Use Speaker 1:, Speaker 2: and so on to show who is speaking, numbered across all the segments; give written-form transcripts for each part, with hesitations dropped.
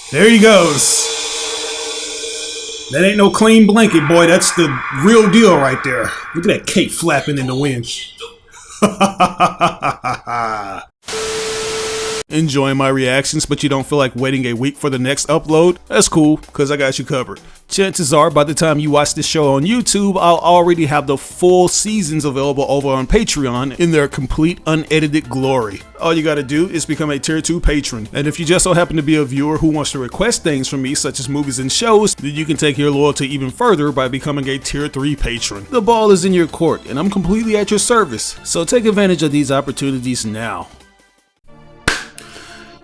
Speaker 1: There he goes. That ain't no clean blanket, boy. That's the real deal right there. Look at that cape flapping in the wind. Enjoying my reactions, but you don't feel like waiting a week for the next upload? That's cool, because I got you covered. Chances are, by the time you watch this show on YouTube, I'll already have the full seasons available over on Patreon in their complete unedited glory. All you gotta do is become a Tier 2 patron. And if you just so happen to be a viewer who wants to request things from me, such as movies and shows, then you can take your loyalty even further by becoming a Tier 3 patron. The ball is in your court, and I'm completely at your service, so take advantage of these opportunities now.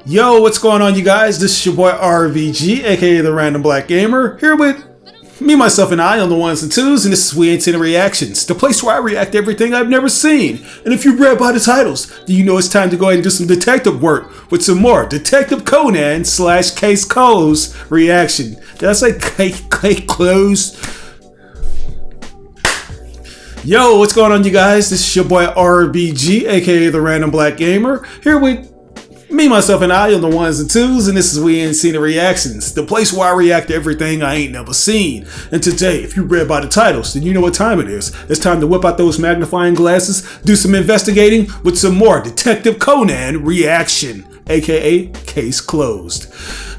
Speaker 1: Yo, what's going on, you guys? This is your boy RVG, aka the Random Black Gamer, here with me, myself, and I on the ones and twos, and this is We Ain't Seen Reactions, the place where I react to everything I've never seen. And if you read by the titles, then you know it's time to go ahead and do some detective work with some more Detective Conan / Case Closed reaction. Did I say case closed? Yo, what's going on, you guys? This is your boy RBG, aka the Random Black Gamer, here with me, myself, and I on the ones and twos, and this is We Ain't Seen Reactions, the place where I react to everything I ain't never seen. And today, if you read by the titles, then you know what time it is. It's time to whip out those magnifying glasses, do some investigating with some more Detective Conan reaction, aka Case Closed.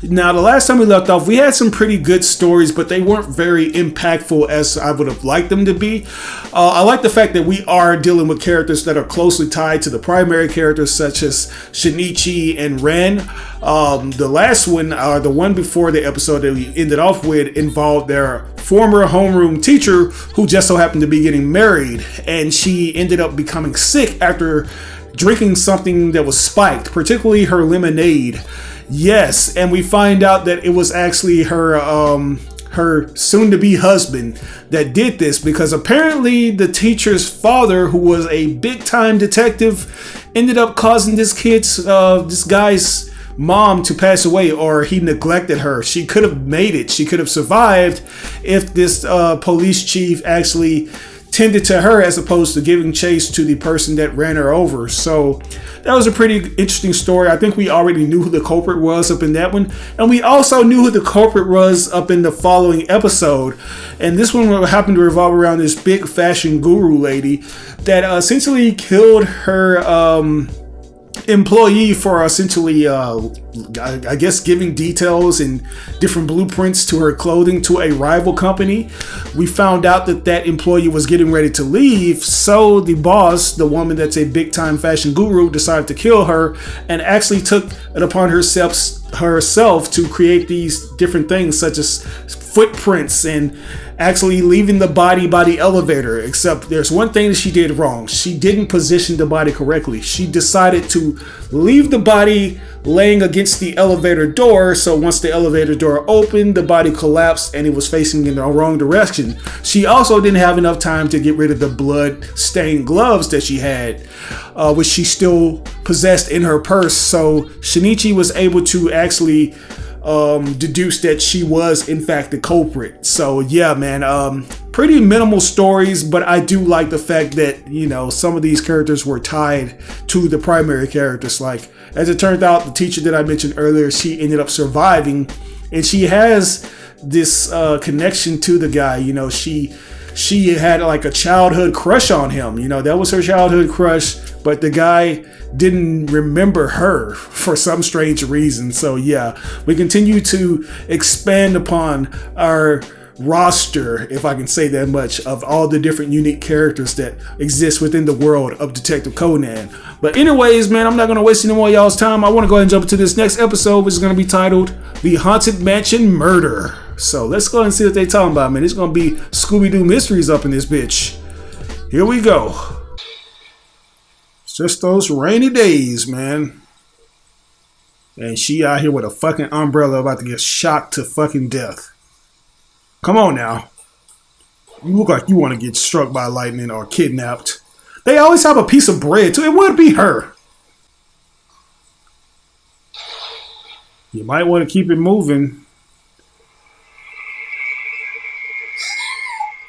Speaker 1: Now, the last time we left off, we had some pretty good stories, but they weren't very impactful as I would have liked them to be. I like the fact that we are dealing with characters that are closely tied to the primary characters, such as Shinichi and Ren. The last one, the one before the episode that we ended off with, involved their former homeroom teacher who just so happened to be getting married, and she ended up becoming sick after drinking something that was spiked, particularly her lemonade. Yes, and we find out that it was actually her soon-to-be husband that did this, because apparently the teacher's father, who was a big-time detective, ended up causing this guy's mom to pass away, or he neglected her. She could have made it. She could have survived if this police chief actually tended to her as opposed to giving chase to the person that ran her over. So that was a pretty interesting story. I think we already knew who the culprit was up in that one, and we also knew who the culprit was up in the following episode. And this one happened to revolve around this big fashion guru lady that essentially killed her employee for essentially I guess giving details and different blueprints to her clothing to a rival company. We found out that that employee was getting ready to leave, so the boss, the woman that's a big time fashion guru, decided to kill her and actually took it upon herself to create these different things such as footprints and actually leaving the body by the elevator. Except there's one thing that she did wrong. She didn't position the body correctly. She decided to leave the body laying against the elevator door, so once the elevator door opened, the body collapsed and it was facing in the wrong direction. She also didn't have enough time to get rid of the blood-stained gloves that she had, which she still possessed in her purse. So Shinichi was able to actually deduce that she was in fact the culprit. So yeah, man, pretty minimal stories, but I do like the fact that, you know, some of these characters were tied to the primary characters. Like, as it turned out, the teacher that I mentioned earlier, she ended up surviving, and she has this connection to the guy. You know, she had like a childhood crush on him. You know, that was her childhood crush, but the guy didn't remember her for some strange reason. So yeah, we continue to expand upon our roster, if I can say that much, of all the different unique characters that exist within the world of Detective Conan. But anyways, man, I'm not going to waste any more of y'all's time. I want to go ahead and jump into this next episode, which is going to be titled The Haunted Mansion Murder. So let's go ahead and see what they're talking about, man. It's going to be Scooby-Doo mysteries up in this bitch. Here we go. It's just those rainy days, man. And she out here with a fucking umbrella about to get shot to fucking death. Come on now. You look like you want to get struck by lightning or kidnapped. They always have a piece of bread too. It would be her. You might want to keep it moving.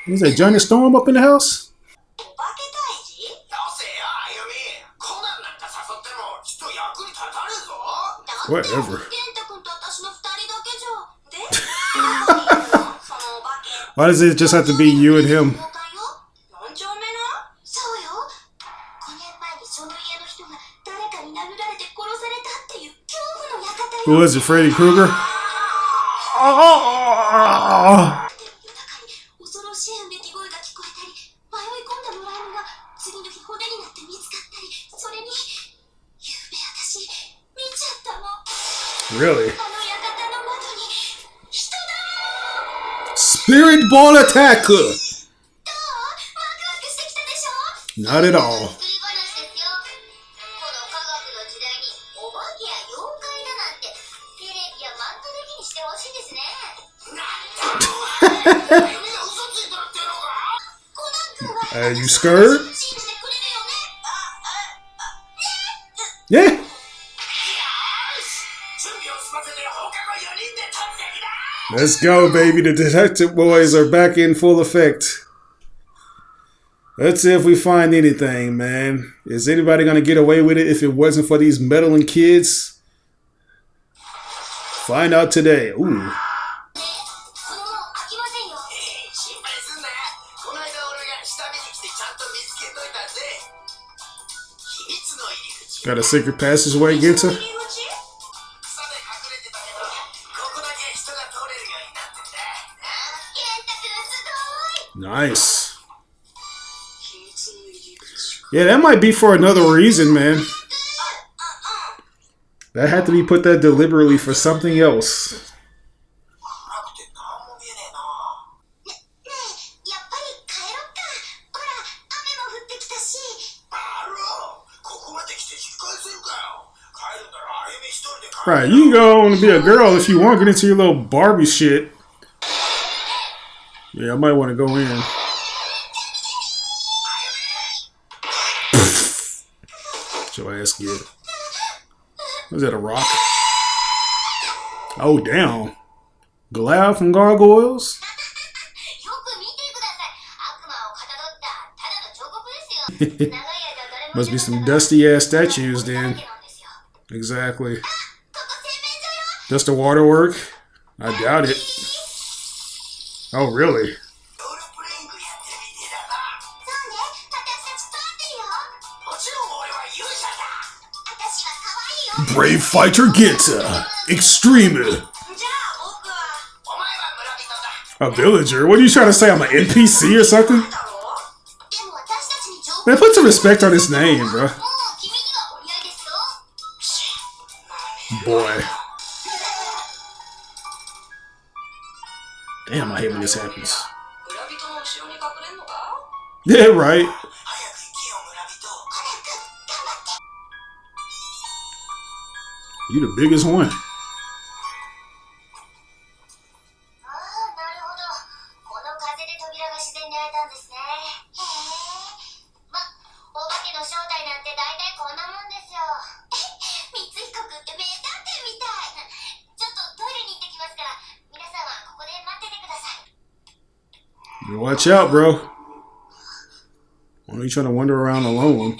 Speaker 1: Is that Johnny Storm up in the house? Whatever. Why does it just have to be you and him? Who is it, Freddy Krueger? Oh! Really? Spirit ball attack! Not at all. You scared? Yeah. Let's go, baby. The detective boys are back in full effect. Let's see if we find anything, man. Is anybody going to get away with it if it wasn't for these meddling kids? Find out today. Ooh. Got a secret passageway, Ginta? Nice. Yeah, that might be for another reason, man. That had to be put there deliberately for something else. Right, you can go on and be a girl if you want. Get into your little Barbie shit. Yeah, I might want to go in. Get your ass get. Was that a rock? Oh, damn. Glad from Gargoyles? Must be some dusty ass statues then. Exactly. Does the water work? I doubt it. Oh, really? Brave fighter Ginta. Extreme. A villager? What are you trying to say? I'm an NPC or something? Man, put some respect on his name, bro. Boy. Damn, I hate when this happens. Yeah, right. You the biggest one. You watch out, bro. Why are you trying to wander around alone?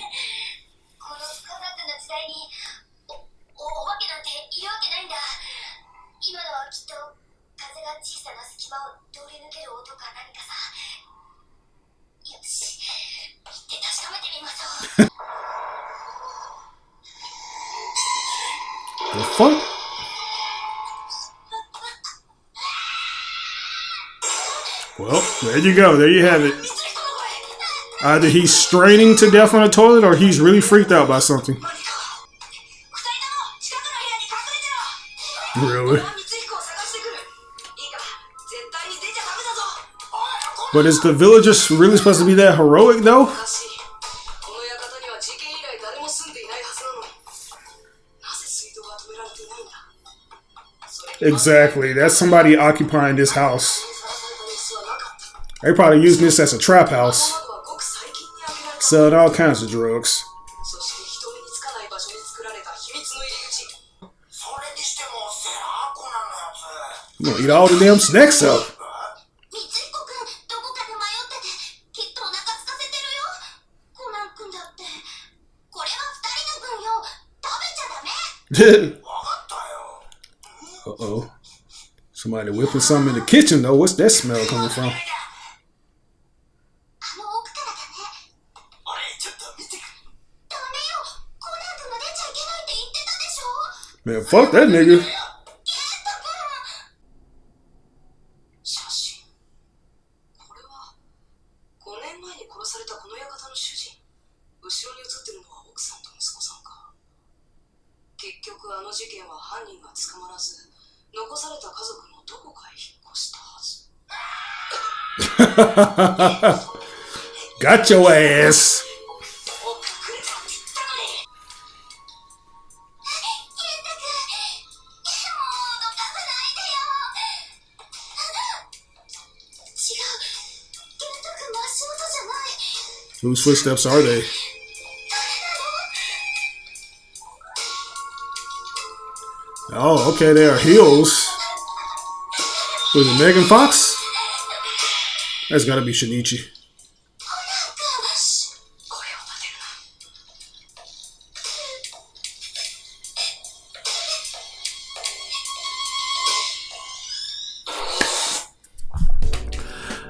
Speaker 1: The fuck? Well, there you go. There you have it. Either he's straining to death on a toilet or he's really freaked out by something. Really? But is the villager really supposed to be that heroic, though? Exactly. That's somebody occupying this house. They probably using this as a trap house. Selling all kinds of drugs. You gonna eat all the damn snacks up. Uh-oh. Somebody whipping something in the kitchen though. What's that smell coming from? Man, fuck that nigga. Got your ass. Whose footsteps are they? Oh, okay, they are heels. Was it Megan Fox? That's gotta be Shinichi.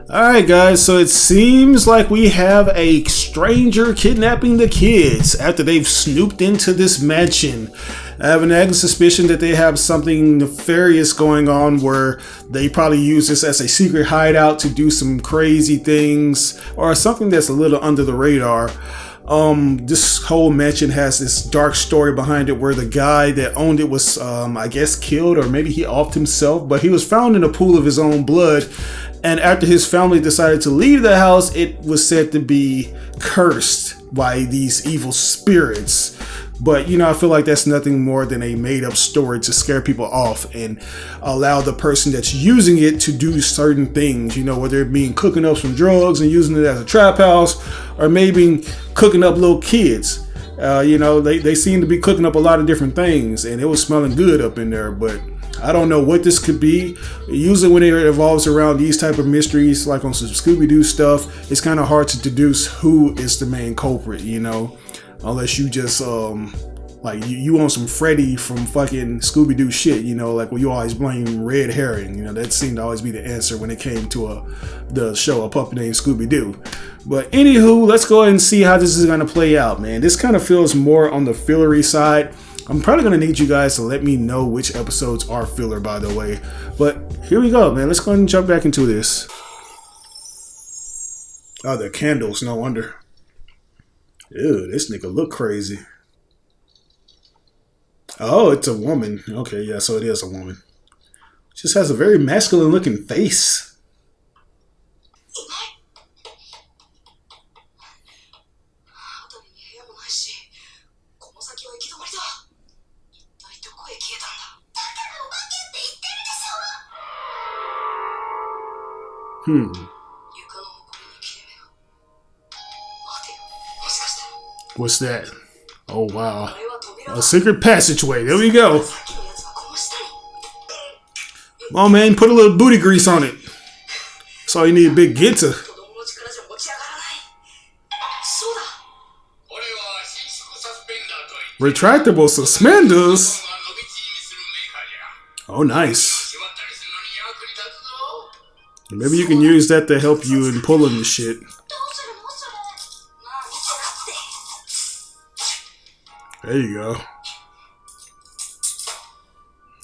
Speaker 1: Alright guys, so it seems like we have a stranger kidnapping the kids after they've snooped into this mansion. I have an nagging suspicion that they have something nefarious going on where they probably use this as a secret hideout to do some crazy things or something that's a little under the radar. This whole mansion has this dark story behind it where the guy that owned it was, I guess, killed, or maybe he offed himself, but he was found in a pool of his own blood. And after his family decided to leave the house, it was said to be cursed by these evil spirits. But, you know, I feel like that's nothing more than a made-up story to scare people off and allow the person that's using it to do certain things, you know, whether it being cooking up some drugs and using it as a trap house, or maybe cooking up little kids. You know, they seem to be cooking up a lot of different things, and it was smelling good up in there, but I don't know what this could be. Usually when it revolves around these type of mysteries, like on some Scooby-Doo stuff, it's kind of hard to deduce who is the main culprit, you know, unless you just like you on some Freddy from fucking Scooby-Doo shit, you know, like when you always blame red herring, you know, that seemed to always be the answer when it came to the show A Puppet Named Scooby-Doo. But anywho, let's go ahead and see how this is going to play out, man. This kind of feels more on the fillery side. I'm probably going to need you guys to let me know which episodes are filler, by the way. But here we go, man. Let's go ahead and jump back into this. Oh, they're candles. No wonder. Ew, this nigga look crazy. Oh, it's a woman. Okay, yeah, so it is a woman. Just has a very masculine looking face. What's that? Oh, wow. A secret passageway. There we go. Come on, man. Put a little booty grease on it. That's all you need, big Gita. Retractable suspenders? Oh, nice. Maybe you can use that to help you in pulling the shit. There you go.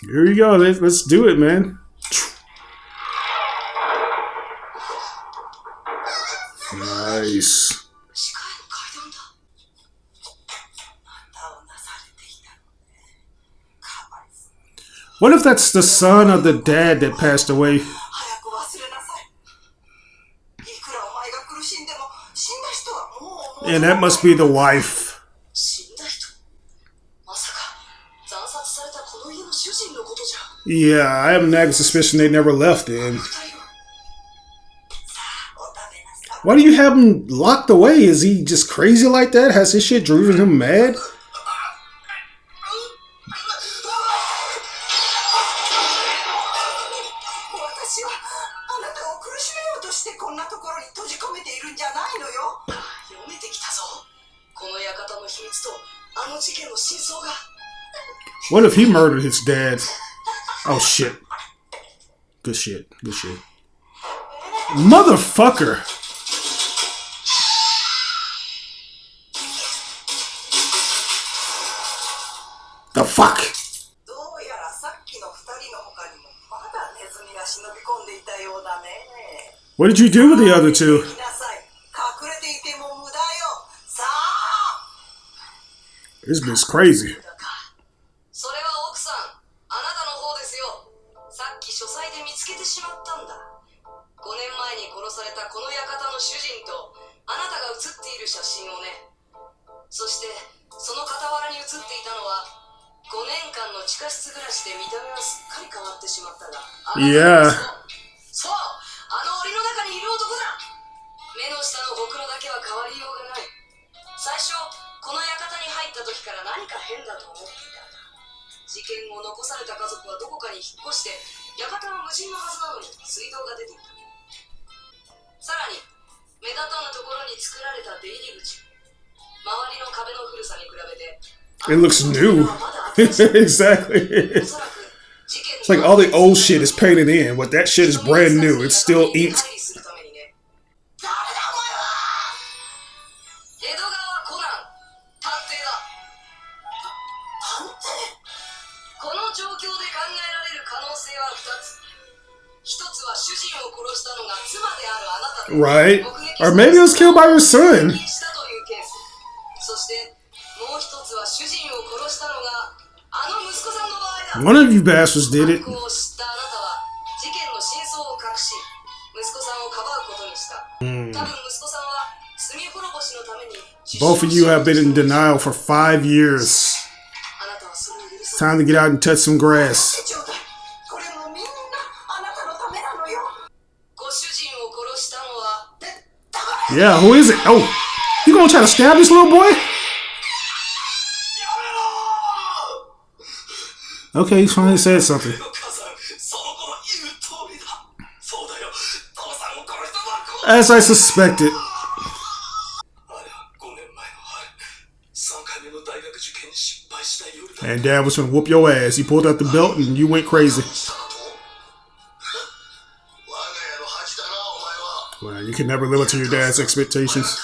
Speaker 1: Here we go. Let's do it, man. Nice. What if that's the son of the dad that passed away? And that must be the wife. Yeah, I have a nagging suspicion they never left him. Why do you have him locked away? Is he just crazy like that? Has his shit driven him mad? What if he murdered his dad? Oh shit. Good shit. Good shit. Motherfucker. The fuck? What did you do with the other two? This bitch crazy. Yeah. It looks new. Exactly. It's like all the old shit is painted in, but that shit is brand new. It's still inked. Right. Or maybe it was killed by her son. One of you bastards did it. Both of you have been in denial for 5 years. It's time to get out and touch some grass. Yeah, who is it? Oh, you gonna try to stab this little boy? Okay, he finally said something. As I suspected. And Dad was gonna whoop your ass. He pulled out the belt and you went crazy. Well, you can never live up to your dad's expectations.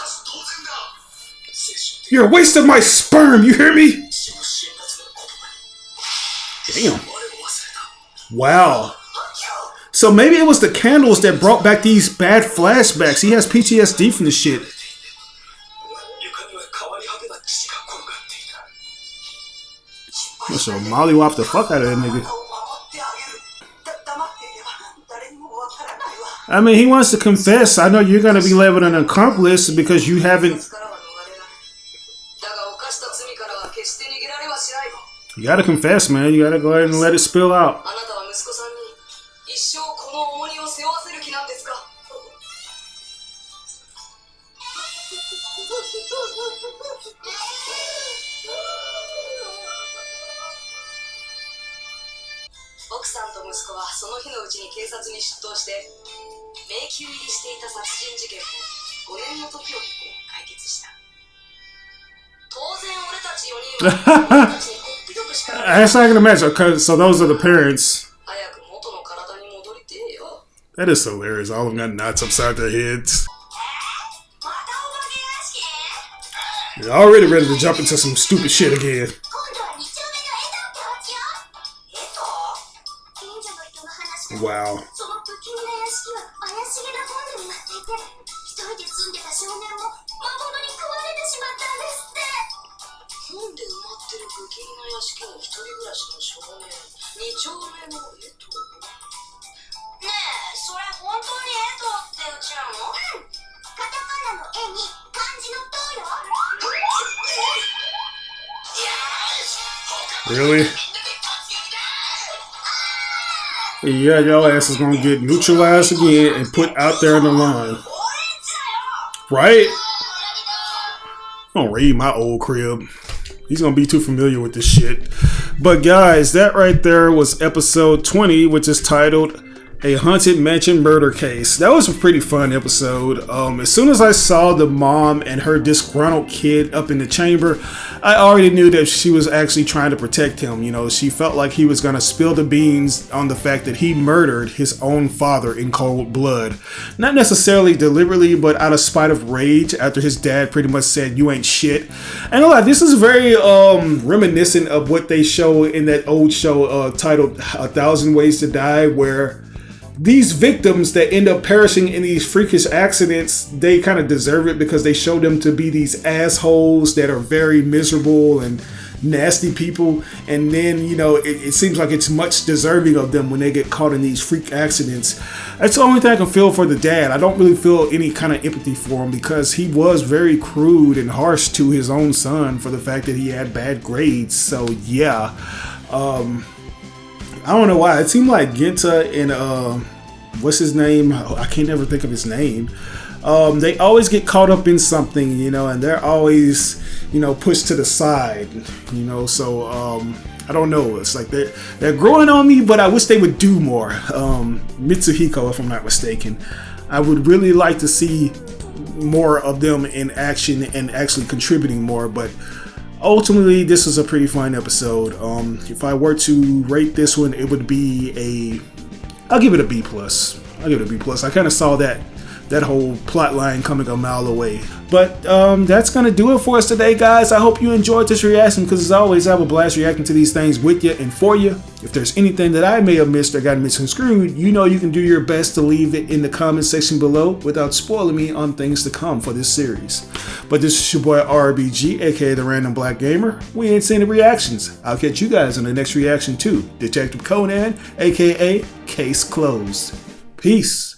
Speaker 1: You're a waste of my sperm, you hear me? Damn. Wow. So maybe it was the candles that brought back these bad flashbacks. He has PTSD from the shit. So mollywop the fuck out of that nigga. I mean, he wants to confess. I know you're going to be labeled an accomplice because you haven't... You got to confess, man. You got to go ahead and let it spill out. That's not gonna imagine. Okay, so those are the parents. That is hilarious. All of them got knots upside their heads. They're already ready to jump into some stupid shit again. Wow. Really? Yeah, your ass is gonna get neutralized again and put out there in the line. Right? I'm gonna raid my old crib. He's gonna be too familiar with this shit. But guys, that right there was episode 20, which is titled A haunted mansion murder case. That was a pretty fun episode. As soon as I saw the mom and her disgruntled kid up in the chamber, I already knew that she was actually trying to protect him. You know, she felt like he was going to spill the beans on the fact that he murdered his own father in cold blood. Not necessarily deliberately, but out of spite of rage after his dad pretty much said, "You ain't shit." And a lot, this is very reminiscent of what they show in that old show titled "A Thousand Ways to Die," where these victims that end up perishing in these freakish accidents, they kind of deserve it because they show them to be these assholes that are very miserable and nasty people. And then, you know, it seems like it's much deserving of them when they get caught in these freak accidents. That's the only thing I can feel for the dad. I don't really feel any kind of empathy for him because he was very crude and harsh to his own son for the fact that he had bad grades. So yeah, I don't know why. It seemed like Genta and what's his name? I can't ever think of his name. They always get caught up in something, you know, and they're always, you know, pushed to the side, you know. So I don't know. It's like they're growing on me, but I wish they would do more. Mitsuhiko, if I'm not mistaken, I would really like to see more of them in action and actually contributing more, but ultimately, this is a pretty fun episode. If I were to rate this one, it would be I'll give it a B+. I'll give it a B+. I kind of saw that whole plot line coming a mile away. But that's going to do it for us today, guys. I hope you enjoyed this reaction because, as always, I have a blast reacting to these things with you and for you. If there's anything that I may have missed or got misconstrued, you know you can do your best to leave it in the comment section below without spoiling me on things to come for this series. But this is your boy RBG, aka the Random Black Gamer. We ain't seen the reactions. I'll catch you guys in the next reaction to Detective Conan, aka Case Closed. Peace.